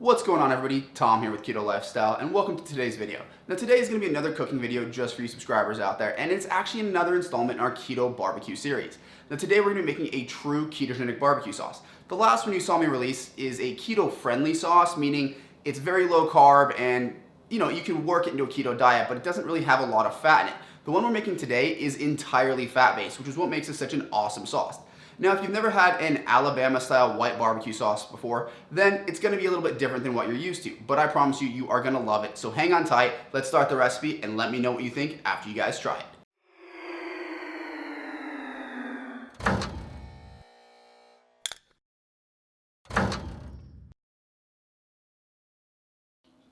What's going on, everybody? Tom here with Ketolifestyle, and welcome to today's video. Now today is going to be another cooking video just for you subscribers out there, and it's actually another installment in our keto barbecue series. Now today we're going to be making a true ketogenic barbecue sauce. The last one you saw me release is a keto friendly sauce, meaning it's very low carb and you can work it into a keto diet, but it doesn't really have a lot of fat in it. The one we're making today is entirely fat based, which is what makes it such an awesome sauce. Now, if you've never had an Alabama-style white barbecue sauce before, then it's gonna be a little bit different than what you're used to, but I promise you, you are gonna love it. So hang on tight, let's start the recipe, and let me know what you think after you guys try it.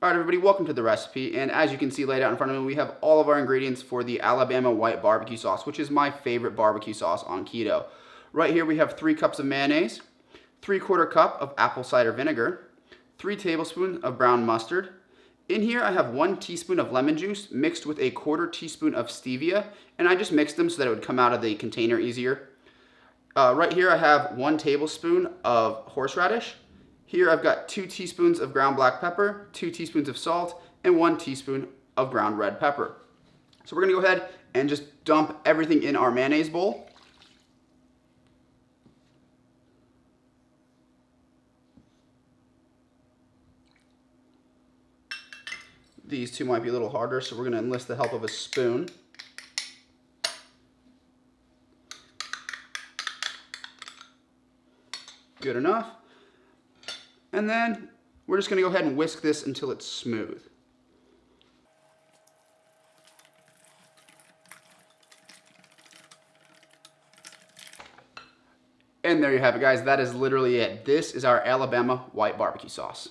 All right, everybody, welcome to the recipe, and as you can see laid out in front of me, we have all of our ingredients for the Alabama white barbecue sauce, which is my favorite barbecue sauce on keto. Right here we have 3 cups of mayonnaise, 3/4 cup of apple cider vinegar, 3 tablespoons of brown mustard. In here I have 1 teaspoon of lemon juice mixed with 1/4 teaspoon of stevia, and I just mixed them so that it would come out of the container easier. Right here I have 1 tablespoon of horseradish. Here I've got 2 teaspoons of ground black pepper, 2 teaspoons of salt, and 1 teaspoon of ground red pepper. So we're gonna go ahead and just dump everything in our mayonnaise bowl. These two might be a little harder, so we're going to enlist the help of a spoon. Good enough. And then we're just going to go ahead and whisk this until it's smooth. And there you have it, guys. That is literally it. This is our Alabama white barbecue sauce.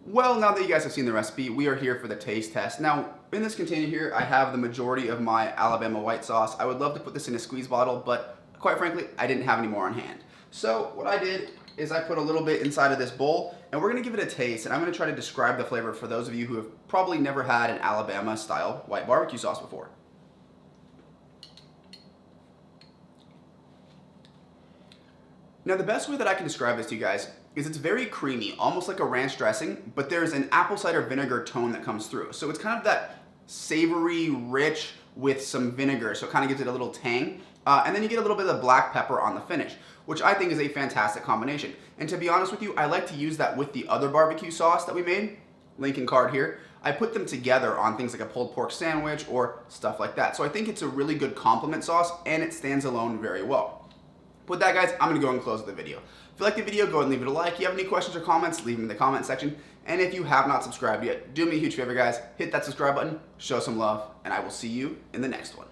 Well, now that you guys have seen the recipe, we are here for the taste test. Now, in this container here, I have the majority of my Alabama white sauce. I would love to put this in a squeeze bottle, but quite frankly, I didn't have any more on hand. So what I did is I put a little bit inside of this bowl, and we're gonna give it a taste, and I'm gonna try to describe the flavor for those of you who have probably never had an Alabama-style white barbecue sauce before. Now, the best way that I can describe this to you guys is it's very creamy, almost like a ranch dressing, but there's an apple cider vinegar tone that comes through. So it's kind of that savory, rich with some vinegar, so it kind of gives it a little tang. And then you get a little bit of black pepper on the finish, which I think is a fantastic combination. And to be honest with you, I like to use that with the other barbecue sauce that we made, link in card here. I put them together on things like a pulled pork sandwich or stuff like that. So I think it's a really good complement sauce, and it stands alone very well. With that, guys, I'm gonna go and close the video. If you like the video, go ahead and leave it a like. If you have any questions or comments, leave them in the comment section. And if you have not subscribed yet, do me a huge favor, guys. Hit that subscribe button, show some love, and I will see you in the next one.